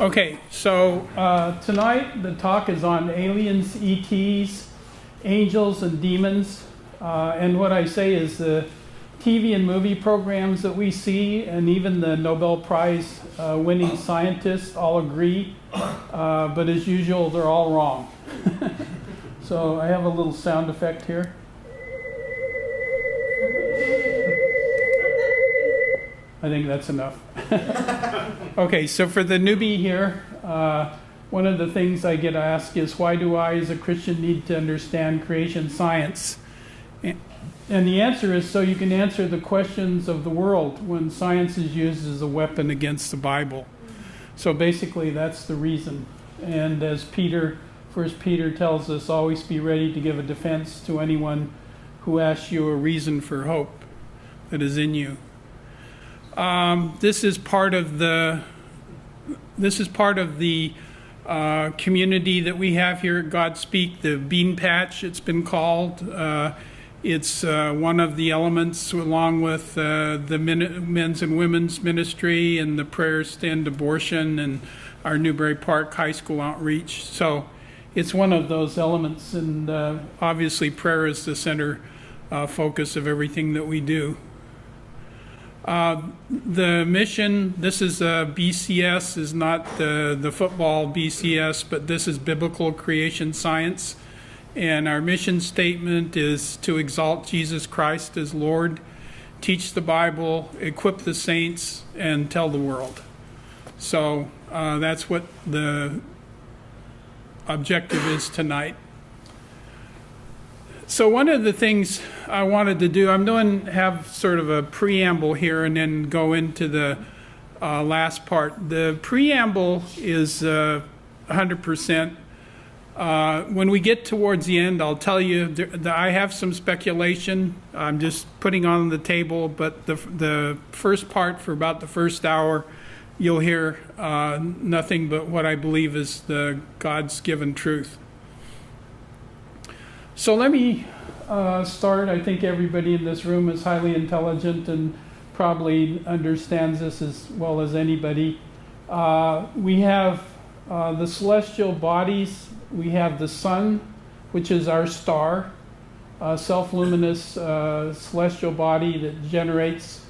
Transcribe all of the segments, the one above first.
Okay, so tonight the talk is on aliens, ETs, angels, and demons. And what I say is the TV and movie programs that we see, and even the Nobel Prize winning scientists all agree. But as usual, they're all wrong. So I have a little sound effect here. I think that's enough. Okay, so for the newbie here, one of the things I get asked is, why do I as a Christian need to understand creation science? And the answer is so you can answer the questions of the world when science is used as a weapon against the Bible. So basically that's the reason. And as First Peter tells us, always be ready to give a defense to anyone who asks you a reason for hope that is in you. This is part of the community that we have here at Godspeak, the Bean Patch, it's been called. It's one of the elements, along with the men's and women's ministry and the prayers to end abortion and our Newbury Park High School outreach. So it's one of those elements, and obviously prayer is the center focus of everything that we do. The mission, this is BCS, is not the football BCS, but this is Biblical Creation Science. And our mission statement is to exalt Jesus Christ as Lord, teach the Bible, equip the saints, and tell the world. So that's what the objective is tonight. So one of the things I wanted to do, I'm going to have sort of a preamble here and then go into the last part. The preamble is 100%. When we get towards the end, I'll tell you that I have some speculation. I'm just putting on the table, but the first part, for about the first hour, you'll hear nothing but what I believe is the God's given truth. So let me start. I think everybody in this room is highly intelligent and probably understands this as well as anybody. We have the celestial bodies. We have the sun, which is our star, self-luminous celestial body that generates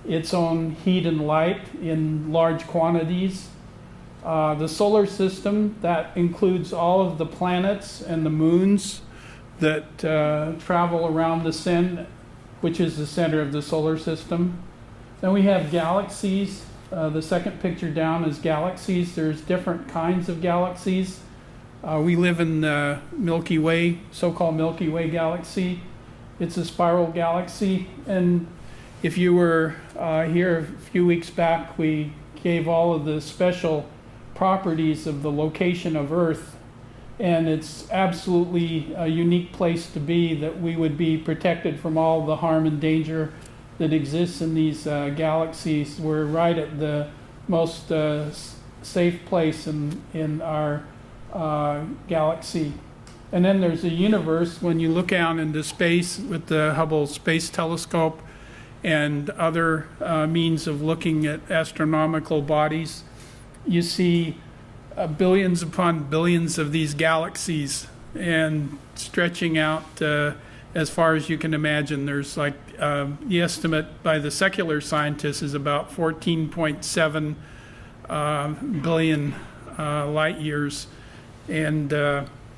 its own heat and light in large quantities. The solar system, that includes all of the planets and the moons that travel around the sun, which is the center of the solar system. Then we have galaxies. The second picture down is galaxies. There's different kinds of galaxies. We live in the Milky Way, so-called Milky Way galaxy. It's a spiral galaxy. And if you were here a few weeks back, we gave all of the special properties of the location of Earth. And it's absolutely a unique place to be, that we would be protected from all the harm and danger that exists in these galaxies. We're right at the most safe place in our galaxy. And then there's a universe. When you look out into space with the Hubble Space Telescope and other means of looking at astronomical bodies, you see billions upon billions of these galaxies, and stretching out as far as you can imagine. There's like the estimate by the secular scientists is about 14.7 billion light years, and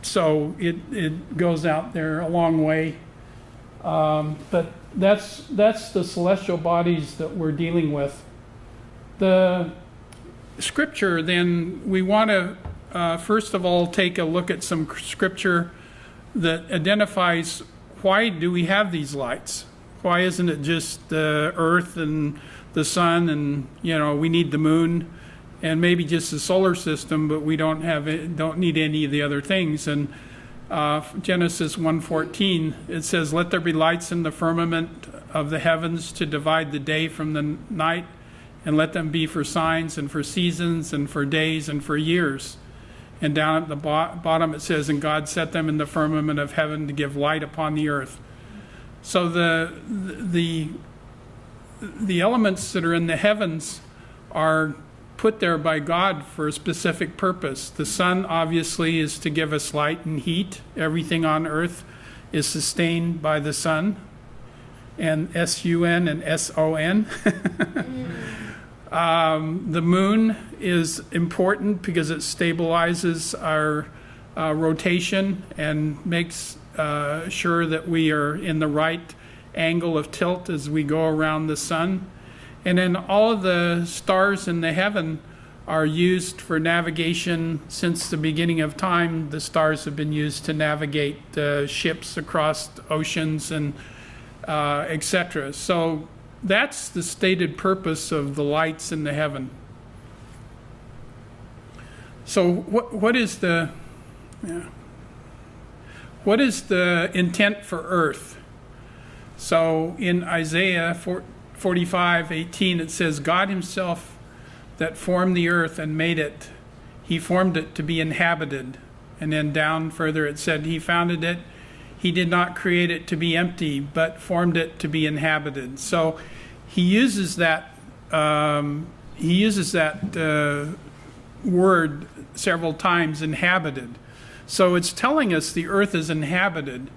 so it goes out there a long way. But that's the celestial bodies that we're dealing with. The Scripture, then, we want to first of all take a look at some Scripture that identifies, why do we have these lights? Why isn't it just the Earth and the sun, and we need the moon and maybe just the solar system, but we don't need any of the other things? And Genesis 1:14, it says, "Let there be lights in the firmament of the heavens to divide the day from the night, and let them be for signs and for seasons and for days and for years." And down at the bottom it says, "And God set them in the firmament of heaven to give light upon the earth." So the elements that are in the heavens are put there by God for a specific purpose. The sun, obviously, is to give us light and heat. Everything on earth is sustained by the sun, and S-U-N and S-O-N. The moon is important because it stabilizes our rotation and makes sure that we are in the right angle of tilt as we go around the sun. And then all of the stars in the heaven are used for navigation. Since the beginning of time, the stars have been used to navigate ships across oceans and etc. So that's the stated purpose of the lights in the heaven. So what is the intent for earth? So in Isaiah 45:18 it says, God himself that formed the earth and made it, he formed it to be inhabited. And then down further it said, he founded it, he did not create it to be empty, but formed it to be inhabited. So he uses that word several times, inhabited. So it's telling us the earth is inhabited,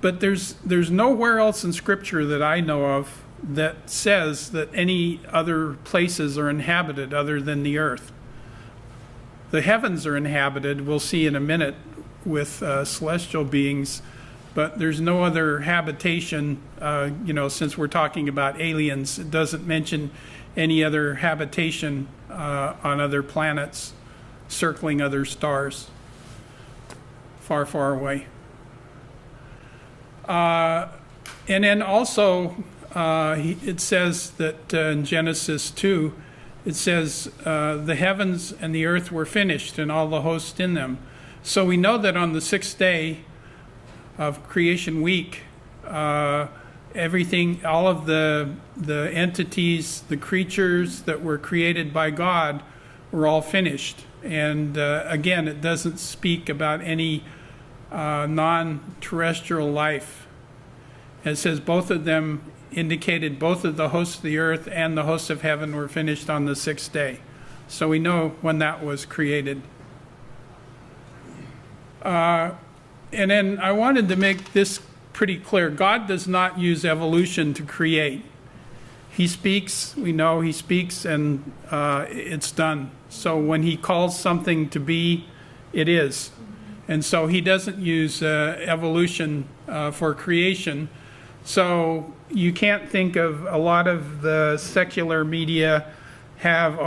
but there's nowhere else in Scripture that I know of that says that any other places are inhabited other than the earth. The heavens are inhabited, we'll see in a minute, with celestial beings, but there's no other habitation. Since we're talking about aliens, it doesn't mention any other habitation on other planets, circling other stars, far, far away. And then also, it says that in Genesis 2, it says the heavens and the earth were finished and all the hosts in them. So we know that on the sixth day of creation week, everything, all of the entities, the creatures that were created by God were all finished. And again, it doesn't speak about any non-terrestrial life. It says both of them indicated both of the hosts of the earth and the hosts of heaven were finished on the sixth day. So we know when that was created. And then I wanted to make this pretty clear. God does not use evolution to create. He speaks, we know he speaks, and it's done. So when he calls something to be, it is. And so he doesn't use evolution for creation. So you can't think of a lot of the secular media have,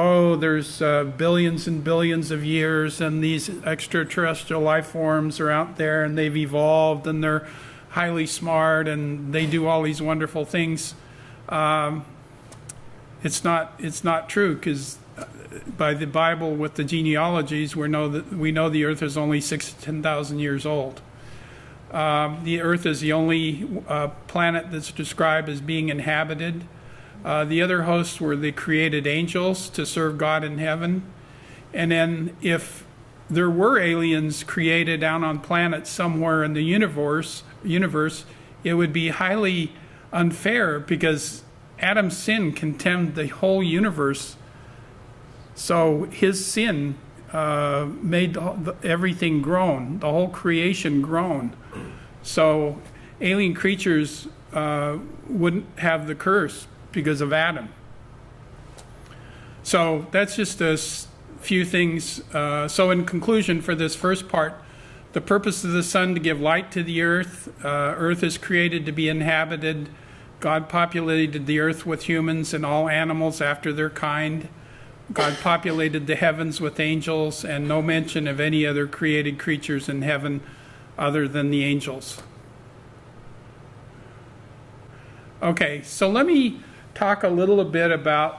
there's billions and billions of years and these extraterrestrial life forms are out there and they've evolved and they're highly smart and they do all these wonderful things. It's not true, because by the Bible with the genealogies we know the earth is only 6,000 to 10,000 years old. The earth is the only planet that's described as being inhabited. The other hosts were the created angels to serve God in heaven. And then if there were aliens created down on planets somewhere in the universe, it would be highly unfair because Adam's sin condemned the whole universe. So his sin made everything groan, the whole creation groan. So alien creatures wouldn't have the curse because of Adam. So that's just a few things. So in conclusion for this first part, the purpose of the sun to give light to the earth. Earth is created to be inhabited. God populated the earth with humans and all animals after their kind. God populated the heavens with angels, and no mention of any other created creatures in heaven other than the angels. Okay, so let me talk a little bit about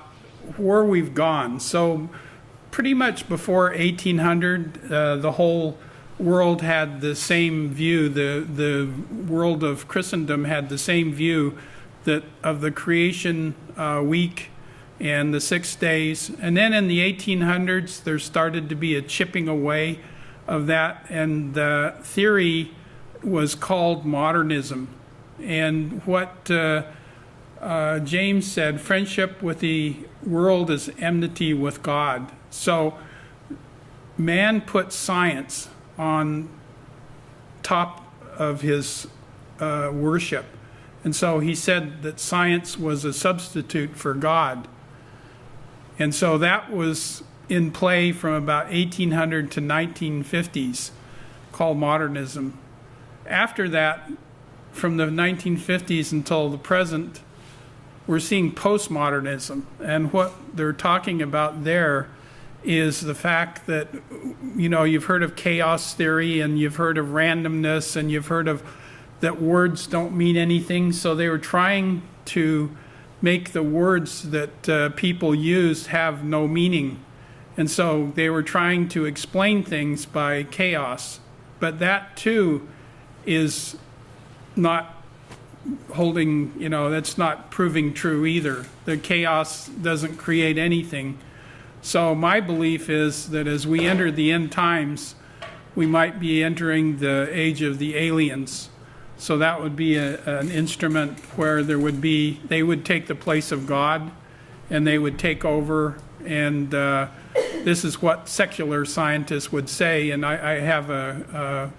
where we've gone. So pretty much before 1800, the whole world had the same view. The world of Christendom had the same view that of the creation week and the 6 days. And then in the 1800s, there started to be a chipping away of that, and the theory was called modernism. And what James said, friendship with the world is enmity with God. So man put science on top of his worship. And so he said that science was a substitute for God. And so that was in play from about 1800 to 1950s, called modernism. After that, from the 1950s until the present, we're seeing postmodernism. And what they're talking about there is the fact that, you've heard of chaos theory, and you've heard of randomness, and you've heard of that words don't mean anything. So they were trying to make the words that people used have no meaning. And so they were trying to explain things by chaos. But that too is not holding, that's not proving true either. The chaos doesn't create anything. So my belief is that as we enter the end times, we might be entering the age of the aliens. So that would be an instrument where they would take the place of God, and they would take over. And this is what secular scientists would say. And I have a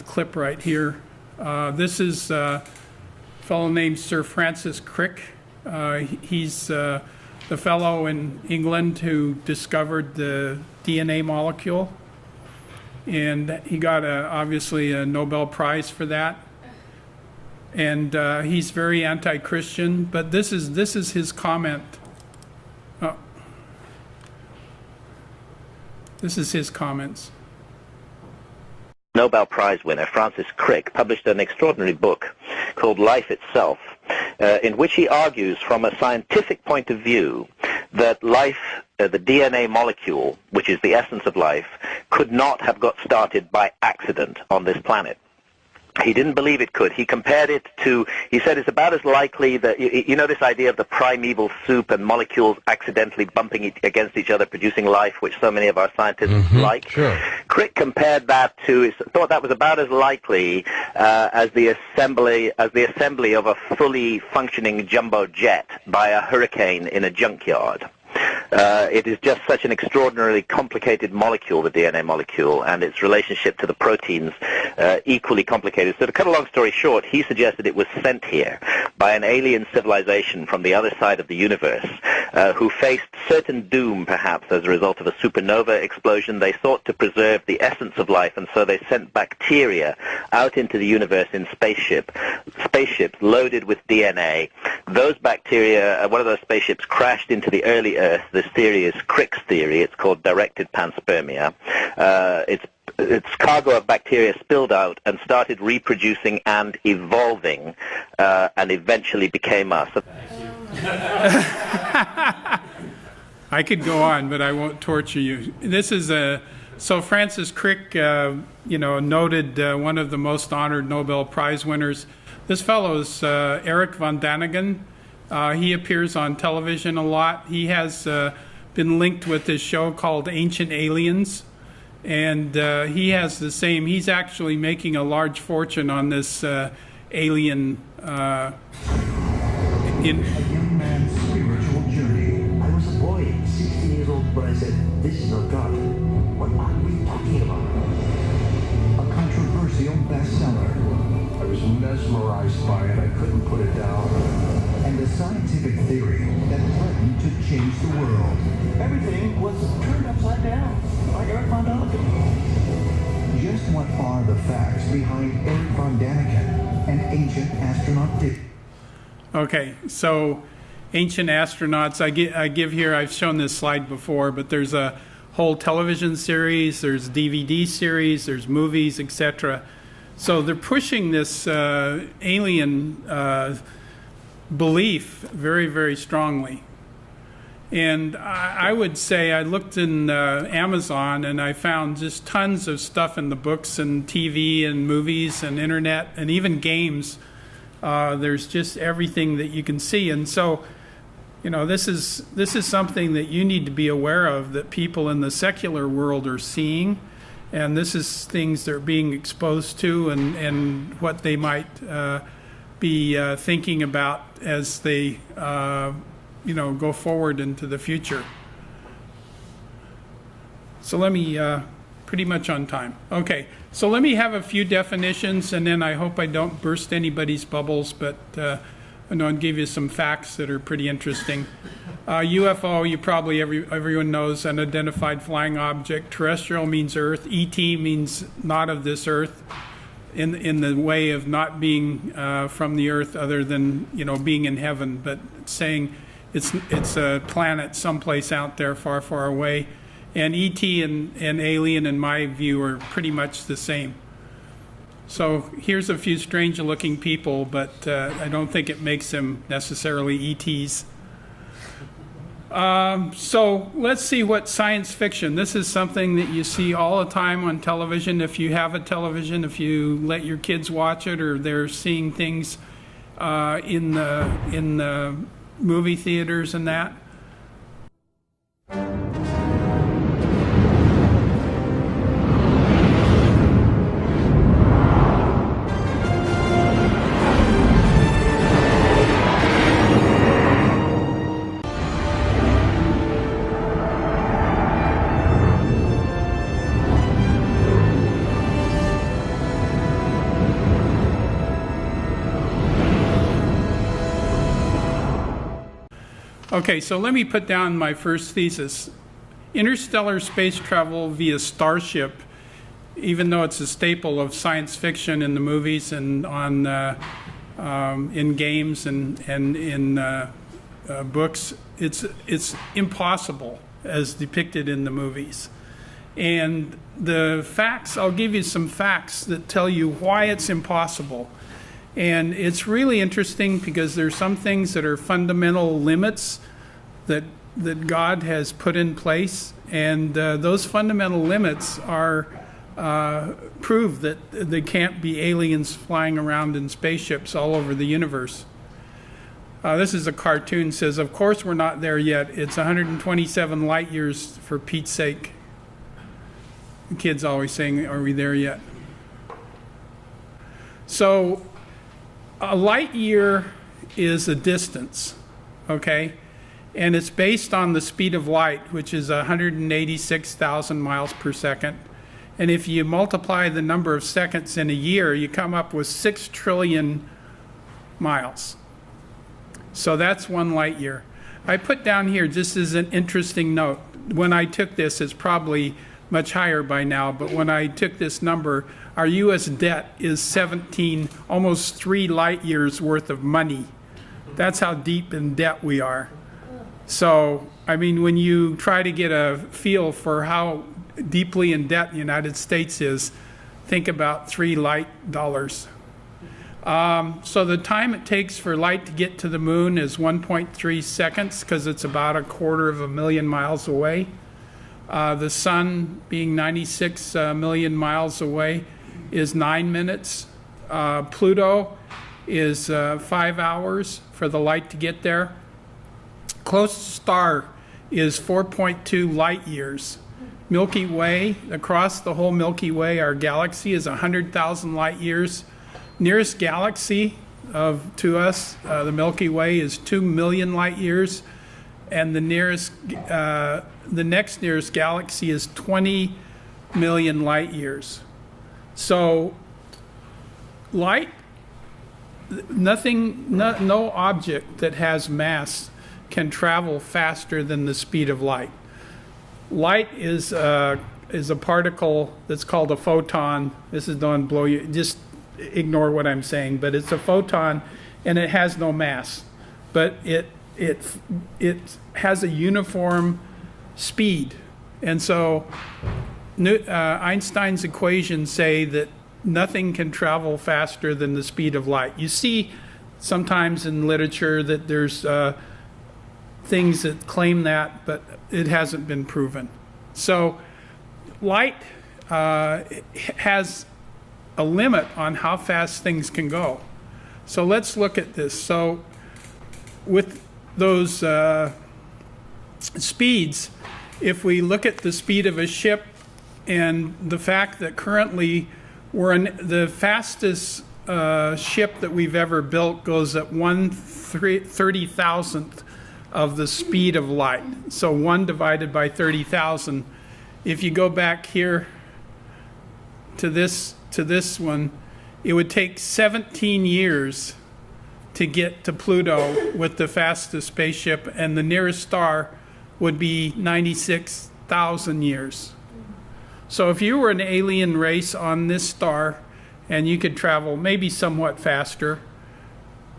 clip right here. This is a fellow named Sir Francis Crick. He's the fellow in England who discovered the DNA molecule. And he got obviously a Nobel Prize for that. And he's very anti-Christian, but this is his comment. Oh. This is his comments. Nobel Prize winner Francis Crick published an extraordinary book called Life Itself, in which he argues from a scientific point of view that life, the DNA molecule, which is the essence of life, could not have got started by accident on this planet. He didn't believe it could. He compared it to, he said it's about as likely that, this idea of the primeval soup and molecules accidentally bumping against each other, producing life, which so many of our scientists like. Sure. Crick compared that to, thought that was about as likely as the assembly of a fully functioning jumbo jet by a hurricane in a junkyard. It is just such an extraordinarily complicated molecule, the DNA molecule, and its relationship to the proteins equally complicated. So to cut a long story short, he suggested it was sent here by an alien civilization from the other side of the universe who faced certain doom, perhaps, as a result of a supernova explosion. They sought to preserve the essence of life, and so they sent bacteria out into the universe in spaceships loaded with DNA. Those bacteria, one of those spaceships crashed into the early Earth. This theory is Crick's theory. It's called directed panspermia. Its cargo of bacteria spilled out and started reproducing and evolving, and eventually became us. I could go on, but I won't torture you. This is so Francis Crick, noted one of the most honored Nobel Prize winners. This fellow is Eric von Daniken. He appears on television a lot. He has been linked with this show called Ancient Aliens. And he has the same, he's actually making a large fortune on this alien. A young man's spiritual journey. I was a boy, 16 years old, but I said, this is not God. What are we talking about? A controversial bestseller. I was mesmerized by it. I couldn't put it down. And a scientific theory that threatened to change the world. Everything was turned upside down, like Eric von Daniken. Just what are the facts behind Eric von Daniken, an ancient astronaut theory? Okay, so ancient astronauts, I give here, I've shown this slide before, but there's a whole television series, there's DVD series, there's movies, etc. So they're pushing this alien belief very, very strongly. And I would say I looked in Amazon and I found just tons of stuff in the books and TV and movies and internet and even games. There's just everything that you can see. And so, this is something that you need to be aware of, that people in the secular world are seeing. And this is things they're being exposed to, and what they might be thinking about as they go forward into the future. So let me, pretty much on time. Okay, so let me have a few definitions, and then I hope I don't burst anybody's bubbles, but I'll give you some facts that are pretty interesting. UFO, you probably, everyone knows, unidentified flying object. Terrestrial means Earth. ET means not of this Earth, in the way of not being from the Earth, other than being in heaven, but saying it's a planet someplace out there, far, far away. And ET and alien, in my view, are pretty much the same. So here's a few strange-looking people, but I don't think it makes them necessarily ETs. So let's see what science fiction. This is something that you see all the time on television. If you have a television, if you let your kids watch it, or they're seeing things in the movie theaters and that. Okay, so let me put down my first thesis. Interstellar space travel via starship, even though it's a staple of science fiction in the movies and in games and in books, it's impossible as depicted in the movies. And the facts, I'll give you some facts that tell you why it's impossible. And it's really interesting because there's some things that are fundamental limits that God has put in place, and those fundamental limits are prove that there can't be aliens flying around in spaceships all over the universe. This is a cartoon, says, of course we're not there yet. It's 127 light years, for Pete's sake. The kids always saying, are we there yet? So a light year is a distance, okay? And it's based on the speed of light, which is 186,000 miles per second. And if you multiply the number of seconds in a year, you come up with 6 trillion miles. So that's 1 light year. I put down here, just as an interesting note, when I took this, it's probably much higher by now, but when I took this number, our U.S. debt is 17, almost 3 light years worth of money. That's how deep in debt we are. So, I mean, when you try to get a feel for how deeply in debt the United States is, think about 3 light dollars. So the time it takes for light to get to the moon is 1.3 seconds, because it's about 250,000 miles away. The sun, being 96 million miles away, is 9 minutes. Pluto is 5 hours for the light to get there. Closest star is 4.2 light years. Milky Way, across the whole Milky Way, our galaxy is 100,000 light years. Nearest galaxy to us, the Milky Way, is 2 million light years, and the next nearest galaxy is 20 million light years. So light, no object that has mass can travel faster than the speed of light. Light is a particle that's called a photon. This is don't blow you, just ignore what I'm saying, but it's a photon, and it has no mass, but it has a uniform speed. And so Einstein's equations say that nothing can travel faster than the speed of light. You see sometimes in literature that there's things that claim that, but it hasn't been proven. So light has a limit on how fast things can go. So let's look at this. So with those speeds, if we look at the speed of a ship and the fact that currently we're in the fastest ship that we've ever built goes at 1/30,000th of the speed of light. So 1 divided by 30,000. If you go back here to this one, it would take 17 years to get to Pluto with the fastest spaceship, and the nearest star would be 96,000 years. So if you were an alien race on this star and you could travel maybe somewhat faster,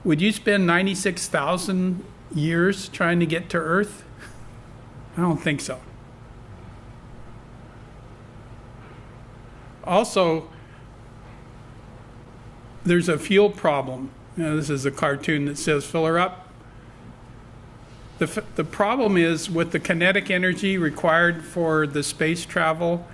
would you spend 96,000 years trying to get to Earth? I don't think so. Also, there's a fuel problem. This is a cartoon that says, fill her up. The problem is with the kinetic energy required for the space travel,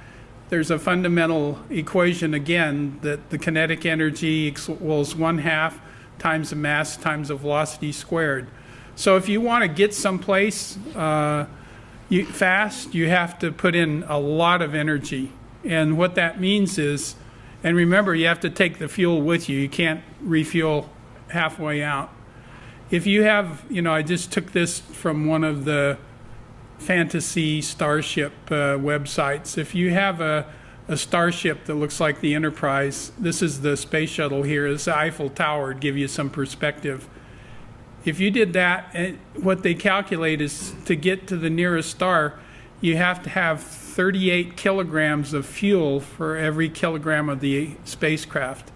there's a fundamental equation again that the kinetic energy equals 1/2 times the mass times the velocity squared. So if you want to get someplace fast, you have to put in a lot of energy. And what that means is, and remember, you have to take the fuel with you. You can't refuel halfway out. If you have, I just took this from one of the fantasy starship websites. If you have a starship that looks like the Enterprise, this is the space shuttle here, this is the Eiffel Tower, to give you some perspective. If you did that, what they calculate is to get to the nearest star, you have to have 38 kilograms of fuel for every kilogram of the spacecraft.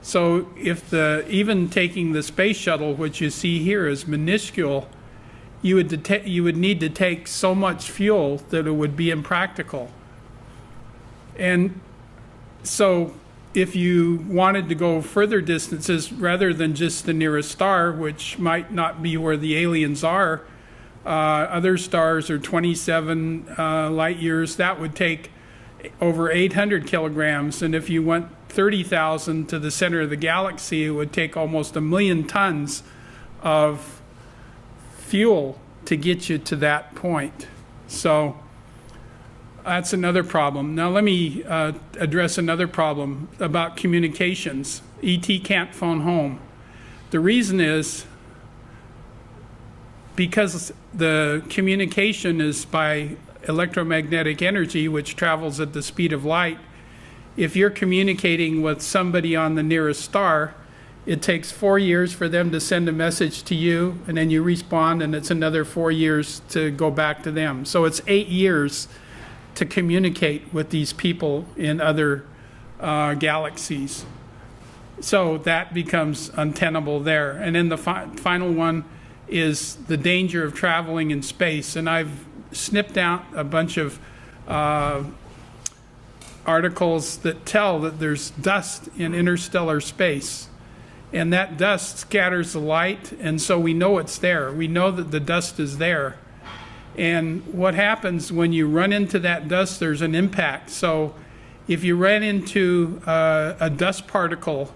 So if even taking the space shuttle, which you see here is minuscule, you would need to take so much fuel that it would be impractical. And so if you wanted to go further distances rather than just the nearest star, which might not be where the aliens are, other stars are 27 light years. That would take over 800 kilograms. And if you went 30,000 to the center of the galaxy, it would take almost 1 million tons of fuel to get you to that point. So that's another problem. Now let me address another problem about communications. ET can't phone home. The reason is because the communication is by electromagnetic energy, which travels at the speed of light. If you're communicating with somebody on the nearest star, it takes 4 years for them to send a message to you, and then you respond, and it's another 4 years to go back to them. So it's 8 years to communicate with these people in other galaxies. So that becomes untenable there. And then the final one is the danger of traveling in space. And I've snipped out a bunch of articles that tell that there's dust in interstellar space. And that dust scatters the light, and so we know it's there. We know that the dust is there. And what happens when you run into that dust, there's an impact. So if you ran into a dust particle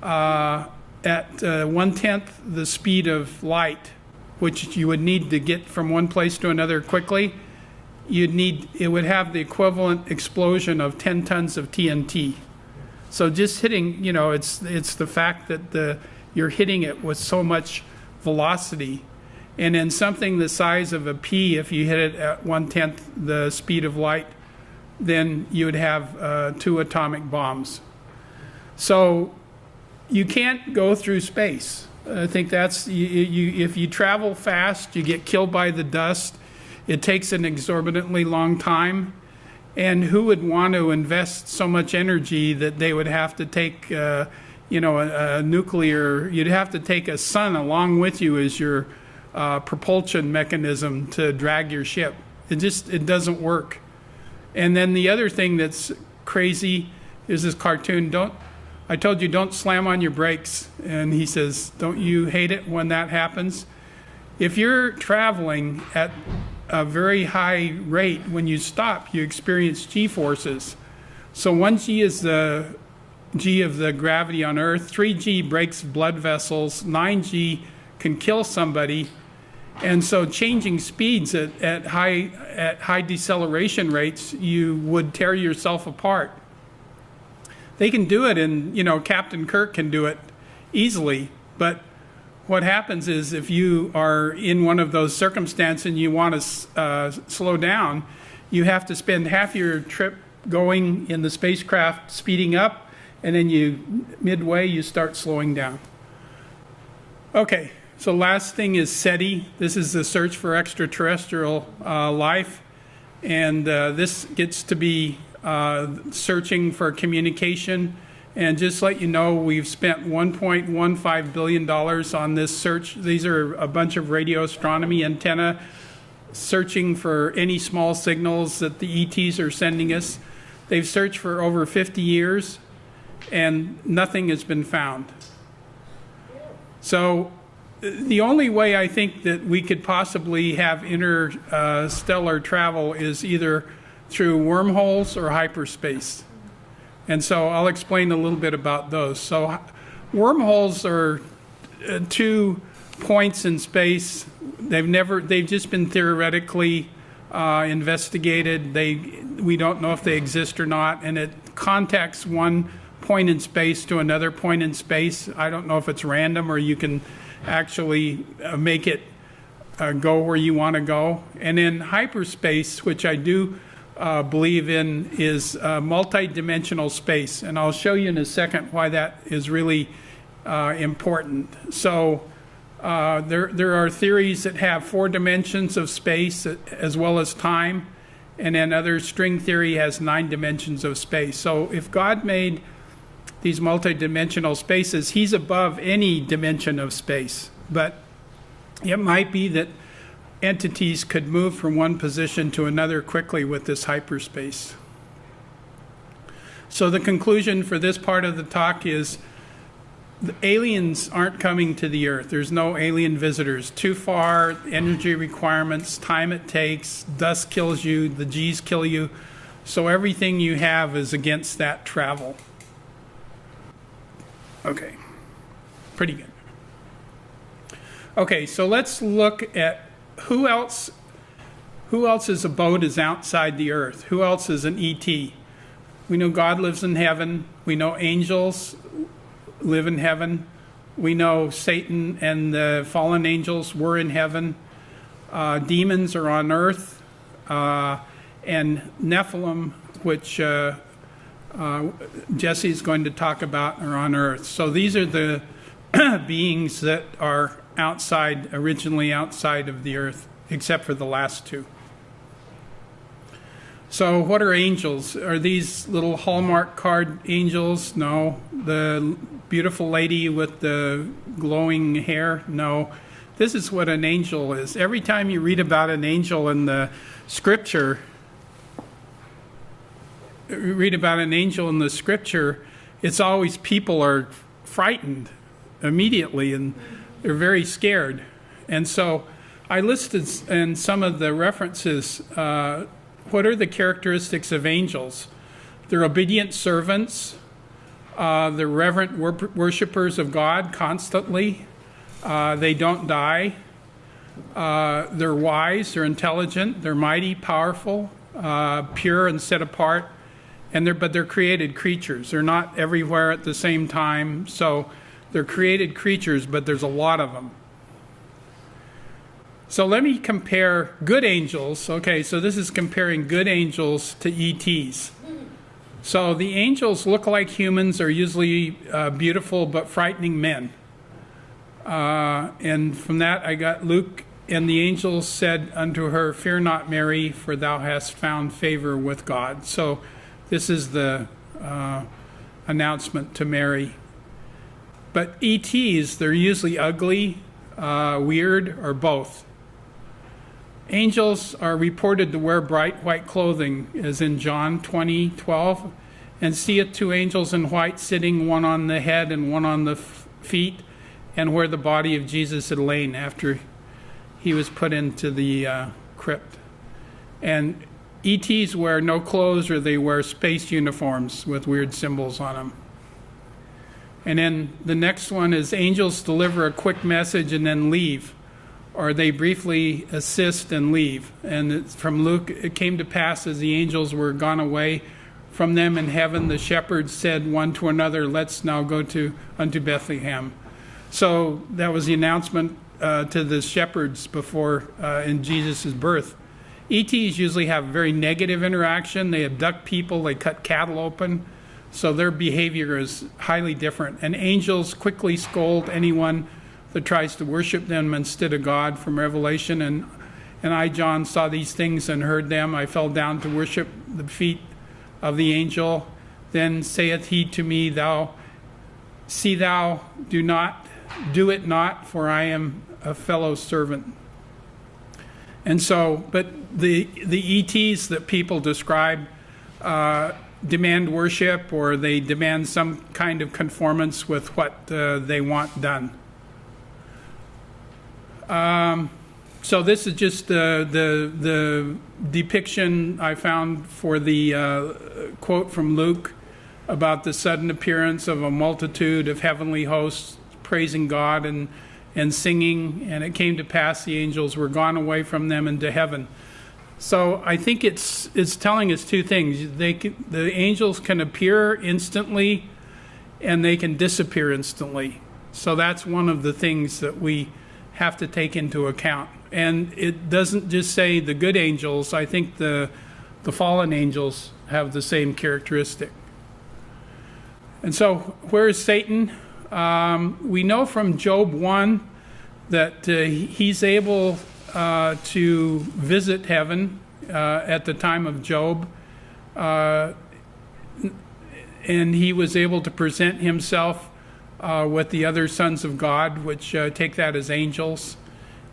at 1/10 the speed of light, which you would need to get from one place to another quickly, it would have the equivalent explosion of 10 tons of TNT. So just hitting, it's the fact that you're hitting it with so much velocity. And then something the size of a pea, if you hit it at 1/10 the speed of light, then you would have 2 atomic bombs. So you can't go through space. I think that's, if you travel fast, you get killed by the dust. It takes an exorbitantly long time. And who would want to invest so much energy that they would have to take, a nuclear, you'd have to take a sun along with you as your propulsion mechanism to drag your ship. It doesn't work. And then the other thing that's crazy is this cartoon. I told you don't slam on your brakes. And he says, don't you hate it when that happens? If you're traveling at a very high rate, when you stop, you experience G-forces. So 1G is the G of the gravity on Earth. 3G breaks blood vessels. 9G can kill somebody. And so changing speeds at high deceleration rates, you would tear yourself apart. They can do it, and Captain Kirk can do it easily. But what happens is, if you are in one of those circumstances and you want to slow down, you have to spend half your trip going in the spacecraft speeding up, and then midway you start slowing down. Okay, so last thing is SETI. This is the search for extraterrestrial life, and this gets to be searching for communication. And just to let you know, we've spent $1.15 billion on this search. These are a bunch of radio astronomy antenna searching for any small signals that the ETs are sending us. They've searched for over 50 years, and nothing has been found. So the only way I think that we could possibly have interstellar travel is either through wormholes or hyperspace. And so I'll explain a little bit about those. So wormholes are 2 points in space. They've just been theoretically investigated. We don't know if they exist or not, and it contacts one point in space to another point in space. I don't know if it's random or you can actually make it go where you want to go. And in hyperspace, which I do believe in, is multi-dimensional space, and I'll show you in a second why that is really important. So there are theories that have 4 dimensions of space as well as time, and then other string theory has 9 dimensions of space. So if God made these multi-dimensional spaces, he's above any dimension of space. But it might be that entities could move from one position to another quickly with this hyperspace. So the conclusion for this part of the talk is the aliens aren't coming to the Earth. There's no alien visitors. Too far, energy requirements, time it takes, dust kills you, the G's kill you. So everything you have is against that travel. Okay, pretty good. Okay, so let's look at who else's abode is outside the Earth. Who else is an ET? We know God lives in heaven. We know angels live in heaven. We know Satan and the fallen angels were in heaven. Demons are on earth. And Nephilim, which Jesse's going to talk about, are on earth. So these are the beings that are originally outside of the earth, except for the last 2. So what are angels? Are these little Hallmark card angels? No. The beautiful lady with the glowing hair? No. This is what an angel is. Every time you read about an angel in the scripture, it's always people are frightened immediately and they're very scared. And so I listed in some of the references what are the characteristics of angels. They're obedient servants. They're reverent worshipers of God constantly. They don't die. They're wise. They're intelligent. They're mighty, powerful, pure and set apart. But they're created creatures. They're not everywhere at the same time. So they're created creatures, but there's a lot of them. So let me compare good angels. Okay, so this is comparing good angels to ETs. So the angels look like humans, are usually beautiful but frightening men. And from that I got Luke, and the angels said unto her, "Fear not, Mary, for thou hast found favor with God." So this is the announcement to Mary. But ETs, they're usually ugly, weird, or both. Angels are reported to wear bright white clothing, as in John 20:12, and seeth 2 angels in white sitting, one on the head and one on the feet, and where the body of Jesus had lain after he was put into the crypt. And ETs wear no clothes, or they wear space uniforms with weird symbols on them. And then the next one is angels deliver a quick message and then leave, or they briefly assist and leave. And from Luke, it came to pass as the angels were gone away from them in heaven, the shepherds said one to another, let's now go unto Bethlehem. So that was the announcement to the shepherds before in Jesus' birth. ETs usually have very negative interaction. They abduct people, they cut cattle open, so their behavior is highly different. And angels quickly scold anyone that tries to worship them instead of God, from Revelation. And I, John, saw these things and heard them. I fell down to worship the feet of the angel. Then saith he to me, thou do it not, for I am a fellow servant. And so, but the ETs that people describe demand worship, or they demand some kind of conformance with what they want done. So this is just the depiction I found for the quote from Luke about the sudden appearance of a multitude of heavenly hosts praising God and singing, and it came to pass the angels were gone away from them into heaven. So I think it's telling us two things. The angels can appear instantly, and they can disappear instantly. So that's one of the things that we have to take into account. And it doesn't just say the good angels. I think the fallen angels have the same characteristic. And so where is Satan? We know from Job 1 that he's able to visit heaven at the time of Job, and he was able to present himself with the other sons of God, which take that as angels.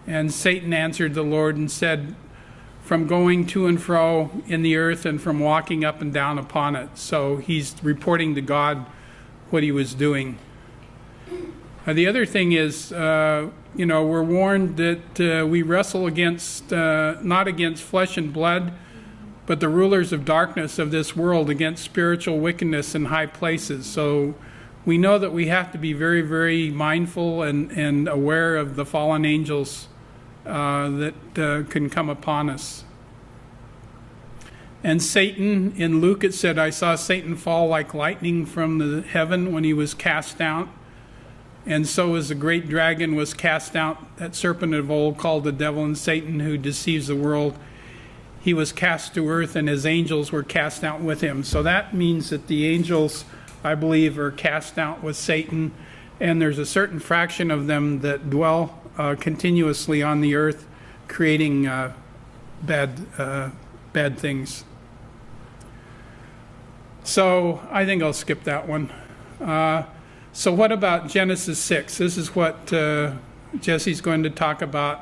And Satan answered the Lord and said, from going to and fro in the earth and from walking up and down upon it. So he's reporting to God what he was doing. The other thing is, we're warned that we wrestle against, not against flesh and blood, but the rulers of darkness of this world, against spiritual wickedness in high places. So we know that we have to be very, very mindful and aware of the fallen angels that can come upon us. And Satan, in Luke it said, I saw Satan fall like lightning from the heaven when he was cast out. And so as the great dragon was cast out, that serpent of old called the devil and Satan, who deceives the world, he was cast to earth, and his angels were cast out with him. So that means that the angels, I believe, are cast out with Satan, and there's a certain fraction of them that dwell continuously on the earth, creating bad things. So I think I'll skip that one. So what about Genesis 6? This is what Jesse's going to talk about.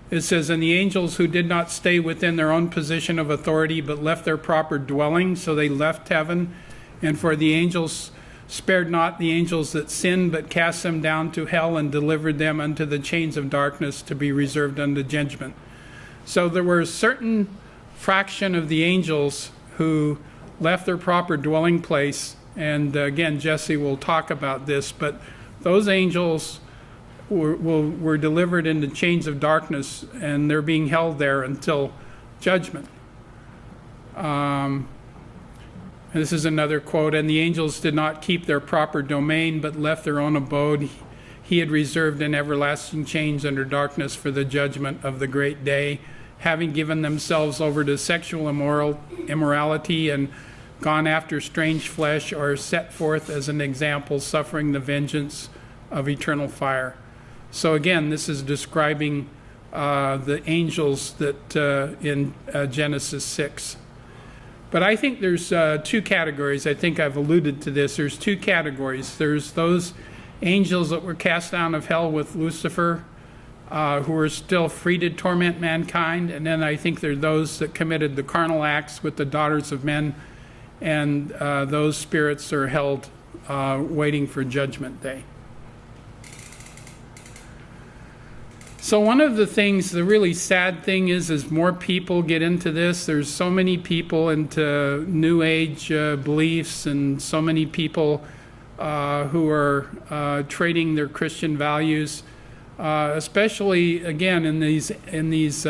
It says, and the angels who did not stay within their own position of authority, but left their proper dwelling, so they left heaven. And for the angels spared not the angels that sinned, but cast them down to hell and delivered them unto the chains of darkness to be reserved unto judgment. So there were a certain fraction of the angels who left their proper dwelling place. And again, Jesse will talk about this, but those angels were delivered into chains of darkness, and they're being held there until judgment. This is another quote, and the angels did not keep their proper domain, but left their own abode. He had reserved in everlasting chains under darkness for the judgment of the great day, having given themselves over to sexual immorality and gone after strange flesh, are set forth as an example, suffering the vengeance of eternal fire. So again, this is describing the angels that in Genesis 6. But I think there's two categories. I think I've alluded to this. There's two categories. There's those angels that were cast down of hell with Lucifer, who are still free to torment mankind. And then I think there are those that committed the carnal acts with the daughters of men, and those spirits are held waiting for judgment day. So one of the things, the really sad thing is, as more people get into this, there's so many people into New Age beliefs, and so many people who are trading their Christian values, especially again in these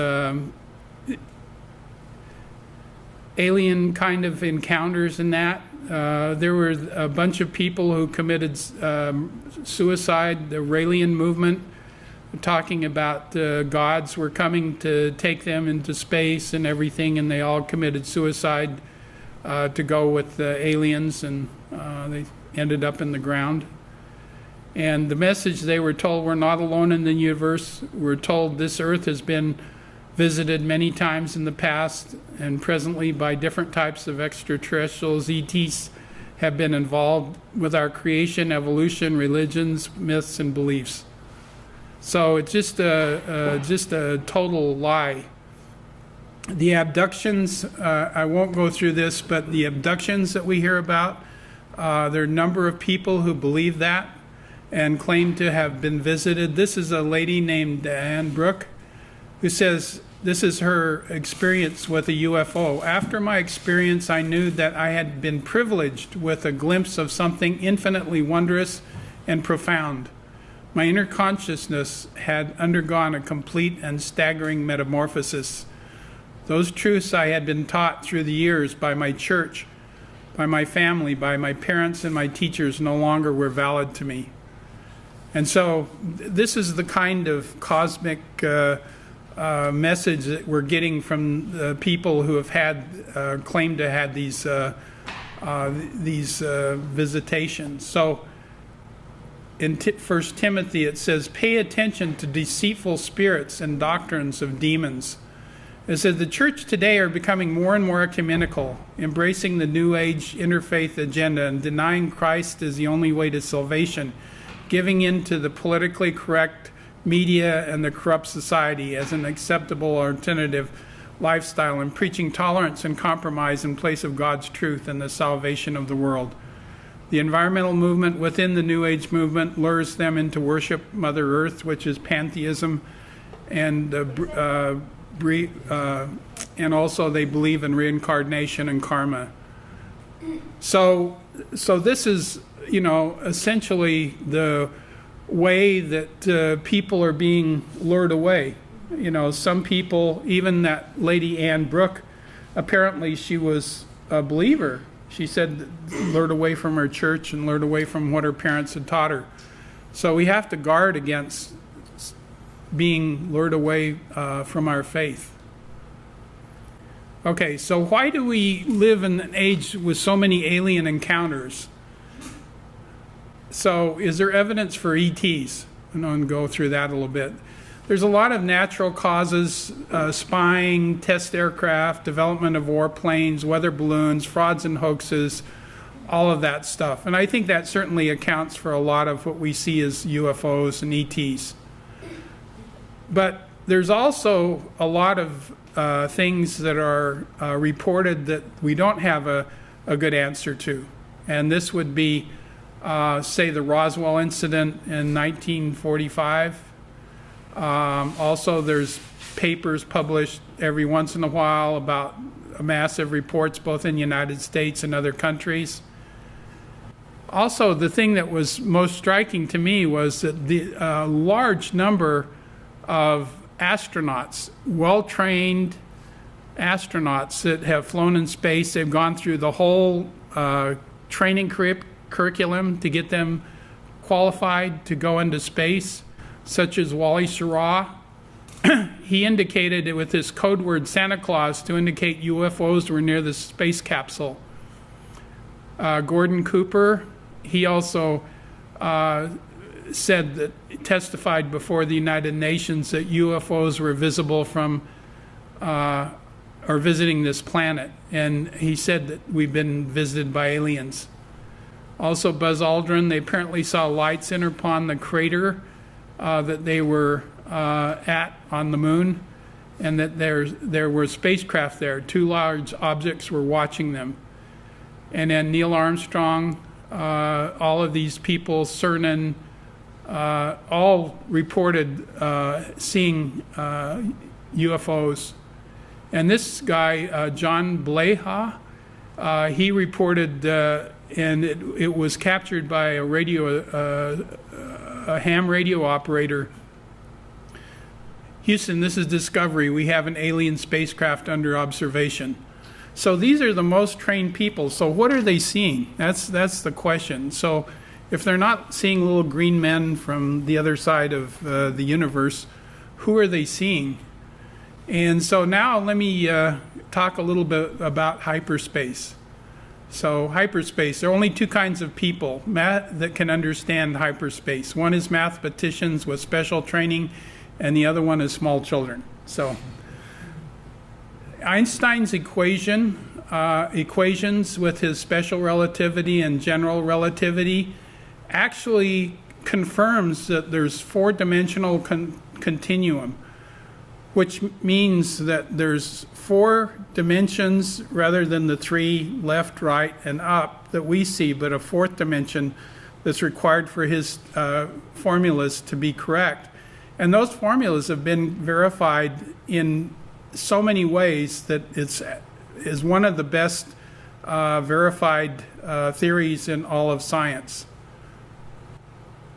alien kind of encounters in that. There were a bunch of people who committed suicide, the Raelian movement, talking about gods were coming to take them into space and everything, and they all committed suicide to go with the aliens, and they ended up in the ground. And the message they were told, we're not alone in the universe. We're told this earth has been visited many times in the past and presently by different types of extraterrestrials. ETs have been involved with our creation, evolution, religions, myths, and beliefs. So it's just a total lie. The abductions, I won't go through this, but the abductions that we hear about, there are a number of people who believe that and claim to have been visited. This is a lady named Anne Brooke who says this is her experience with a UFO. After my experience, I knew that I had been privileged with a glimpse of something infinitely wondrous and profound. My inner consciousness had undergone a complete and staggering metamorphosis. Those truths I had been taught through the years by my church, by my family, by my parents and my teachers no longer were valid to me. And so this is the kind of cosmic message that we're getting from the people who have had claimed to have these visitations. So in 1 Timothy it says, pay attention to deceitful spirits and doctrines of demons. It says the church today are becoming more and more ecumenical, embracing the New Age interfaith agenda and denying Christ as the only way to salvation, giving in to the politically correct media and the corrupt society as an acceptable alternative lifestyle, and preaching tolerance and compromise in place of God's truth and the salvation of the world. The environmental movement within the New Age movement lures them into worship Mother Earth, which is pantheism, and also they believe in reincarnation and karma. So this is, essentially the way that people are being lured away. Some people, even that lady Anne Brooke, apparently she was a believer. She said lured away from her church and lured away from what her parents had taught her. So we have to guard against being lured away from our faith. Okay, so why do we live in an age with so many alien encounters? So is there evidence for ETs? I'm going to go through that a little bit. There's a lot of natural causes, spying, test aircraft, development of warplanes, weather balloons, frauds and hoaxes, all of that stuff. And I think that certainly accounts for a lot of what we see as UFOs and ETs. But there's also a lot of things that are reported that we don't have a good answer to. And this would be, say, the Roswell incident in 1945. Also, there's papers published every once in a while about massive reports both in the United States and other countries. Also, the thing that was most striking to me was that the large number of astronauts, well-trained astronauts that have flown in space, they've gone through the whole training curriculum to get them qualified to go into space, such as Wally Schirra. He indicated it with his code word Santa Claus to indicate UFOs were near the space capsule. Gordon Cooper, he also testified before the United Nations that UFOs were visible from or visiting this planet, and he said that we've been visited by aliens. Also, Buzz Aldrin, they apparently saw lights enter upon the crater that they were at on the moon, and that there were spacecraft there. 2 large objects were watching them. And then Neil Armstrong, all of these people, Cernan, all reported seeing UFOs. And this guy, John Bleha, he reported, and it was captured by a ham radio operator. Houston, this is Discovery. We have an alien spacecraft under observation. So these are the most trained people. So what are they seeing? That's the question. So if they're not seeing little green men from the other side of the universe, who are they seeing? And so now let me talk a little bit about hyperspace. So hyperspace, there are only two kinds of people that can understand hyperspace. One is mathematicians with special training, and the other one is small children. So Einstein's equations with his special relativity and general relativity actually confirms that there's four-dimensional continuum, which means that there's four dimensions rather than the three left, right, and up that we see, but a fourth dimension that's required for his formulas to be correct. And those formulas have been verified in so many ways that it is one of the best verified theories in all of science.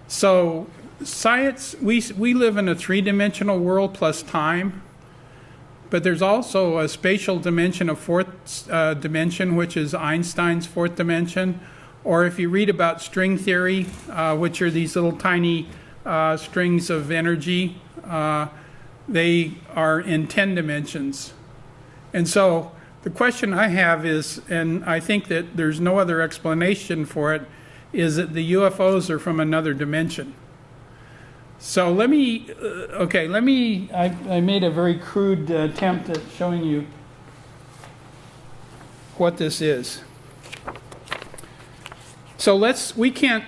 So science, we live in a three-dimensional world plus time, but there's also a spatial dimension, a fourth dimension, which is Einstein's fourth dimension. Or if you read about string theory, which are these little tiny strings of energy, they are in 10 dimensions. And so the question I have is, and I think that there's no other explanation for it, is that the UFOs are from another dimension. So I made a very crude attempt at showing you what this is. So we can't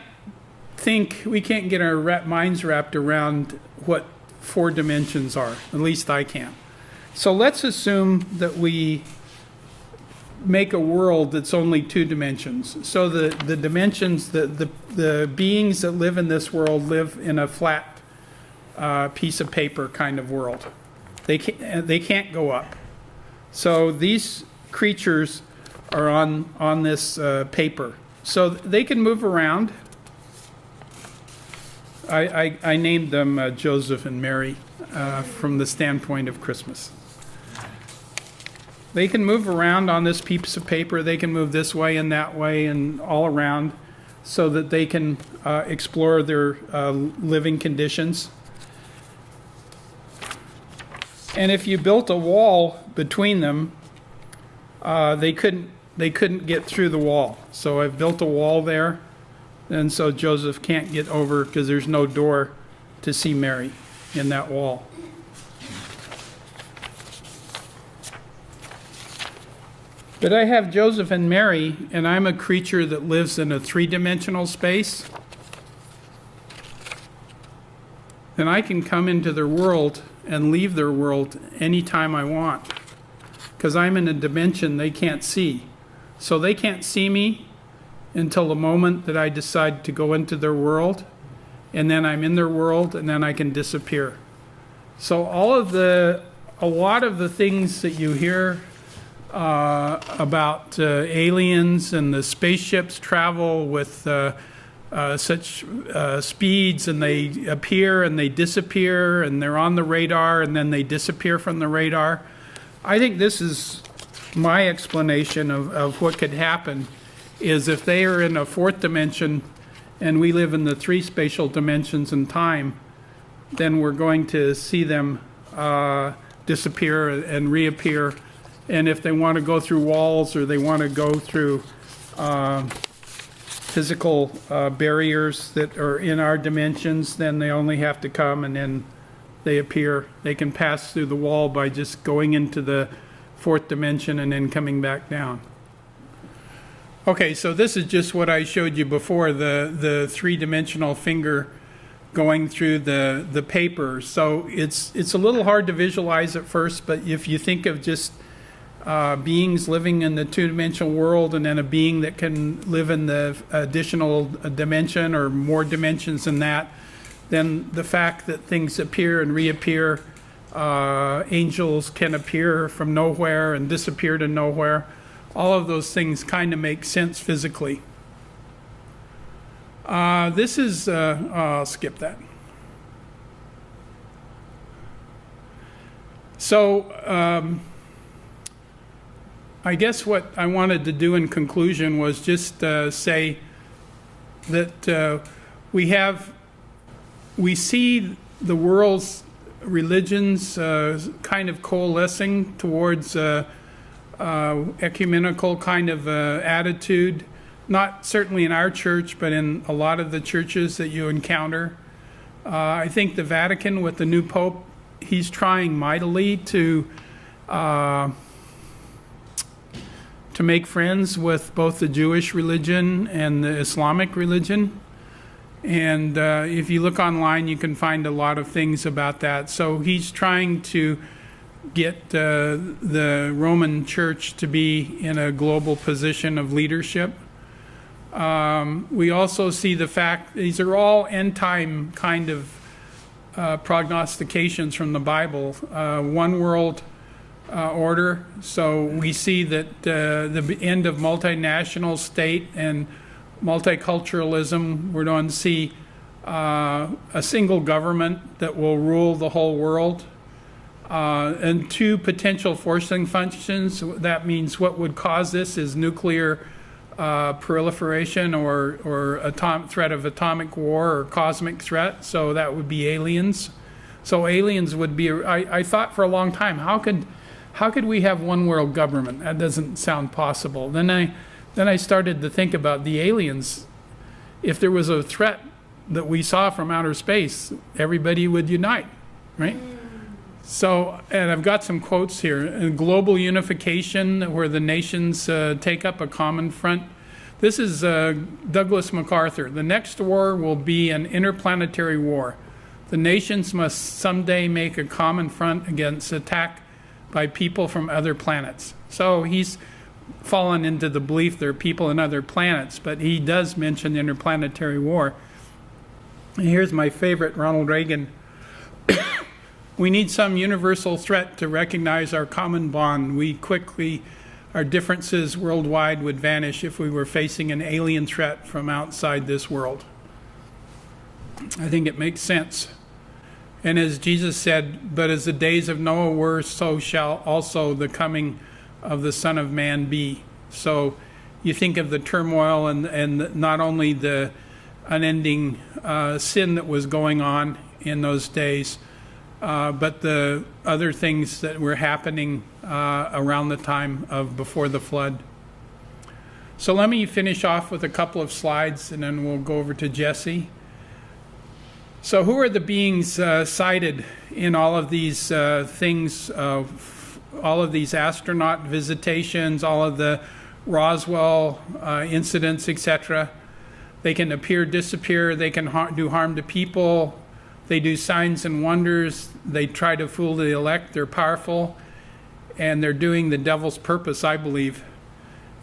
get our minds wrapped around what four dimensions are. At least I can't. So let's assume that we make a world that's only two dimensions. So the dimensions, the beings that live in this world live in a flat piece of paper kind of world. They can't go up. So these creatures are on this paper. So they can move around. I named them Joseph and Mary from the standpoint of Christmas. They can move around on this piece of paper. They can move this way and that way and all around so that they can explore their living conditions. And if you built a wall between them, they couldn't get through the wall. So I've built a wall there, and so Joseph can't get over because there's no door to see Mary in that wall. But I have Joseph and Mary, and I'm a creature that lives in a three-dimensional space. And I can come into their world and leave their world anytime I want, because I'm in a dimension they can't see. So they can't see me until the moment that I decide to go into their world, and then I'm in their world, and then I can disappear. So a lot of the things that you hear about aliens and the spaceships travel with such speeds, and they appear and they disappear, and they're on the radar and then they disappear from the radar. I think this is my explanation of what could happen, is if they are in a fourth dimension and we live in the three spatial dimensions in time, then we're going to see them disappear and reappear. And if they want to go through walls or they want to go through physical barriers that are in our dimensions, then they only have to come and then they appear. They can pass through the wall by just going into the fourth dimension and then coming back down. Okay, so this is just what I showed you before, the three-dimensional finger going through the paper. So it's a little hard to visualize at first, but if you think of just beings living in the two-dimensional world and then a being that can live in the additional dimension or more dimensions than that, then the fact that things appear and reappear, angels can appear from nowhere and disappear to nowhere, all of those things kind of make sense physically. This is, I'll skip that. So, I guess what I wanted to do in conclusion was just say that we see the world's religions kind of coalescing towards ecumenical kind of attitude, not certainly in our church, but in a lot of the churches that you encounter. I think the Vatican with the new Pope, he's trying mightily to make friends with both the Jewish religion and the Islamic religion. And if you look online, you can find a lot of things about that. So he's trying to get the Roman Church to be in a global position of leadership. We also see the fact these are all end-time kind of prognostications from the Bible. One world order. So we see that the end of multinational state and multiculturalism, we're going to see a single government that will rule the whole world. And two potential forcing functions. That means what would cause this is nuclear proliferation or threat of atomic war or cosmic threat. So that would be aliens. So aliens would be. I thought for a long time, how could we have one world government? That doesn't sound possible. Then I started to think about the aliens. If there was a threat that we saw from outer space, everybody would unite, right? So, and I've got some quotes here. Global unification, where the nations take up a common front. This is Douglas MacArthur. The next war will be an interplanetary war. The nations must someday make a common front against attack by people from other planets. So he's fallen into the belief there are people in other planets, but he does mention interplanetary war. And here's my favorite, Ronald Reagan. We need some universal threat to recognize our common bond. Our differences worldwide would vanish if we were facing an alien threat from outside this world. I think it makes sense. And as Jesus said, but as the days of Noah were, so shall also the coming of the Son of Man be. So you think of the turmoil and not only the unending sin that was going on in those days, but the other things that were happening around the time of before the flood. So let me finish off with a couple of slides, and then we'll go over to Jesse. So who are the beings cited in all of these things, all of these astronaut visitations, all of the Roswell incidents, etc.? They can appear, disappear, they can do harm to people. They do signs and wonders. They try to fool the elect. They're powerful. And they're doing the devil's purpose, I believe.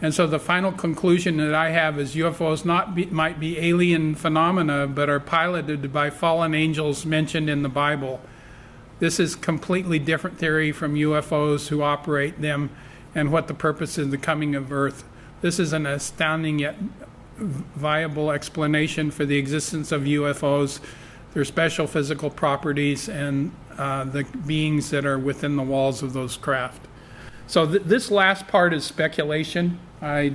And so the final conclusion that I have is UFOs might be alien phenomena, but are piloted by fallen angels mentioned in the Bible. This is completely different theory from UFOs who operate them and what the purpose is of the coming of Earth. This is an astounding yet viable explanation for the existence of UFOs, their special physical properties, and the beings that are within the walls of those craft. So this last part is speculation. I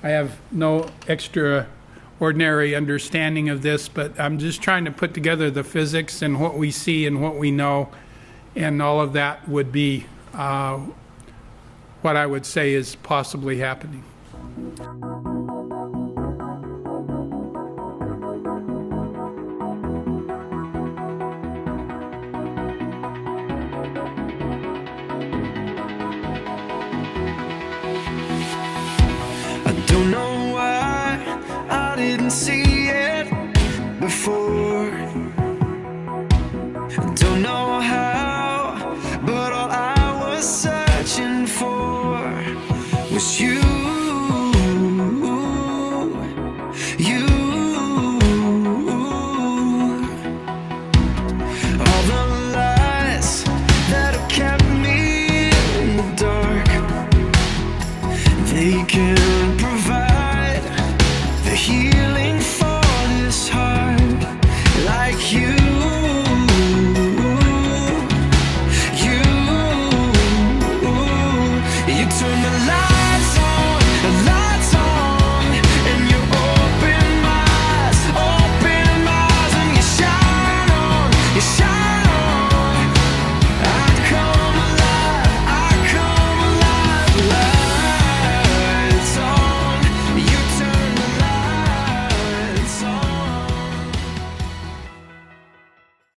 have no extraordinary understanding of this, but I'm just trying to put together the physics and what we see and what we know, and all of that would be what I would say is possibly happening. Don't know why I didn't see it before. Don't know how, but all I was searching for was you. All the lies that have kept me in the dark, they can't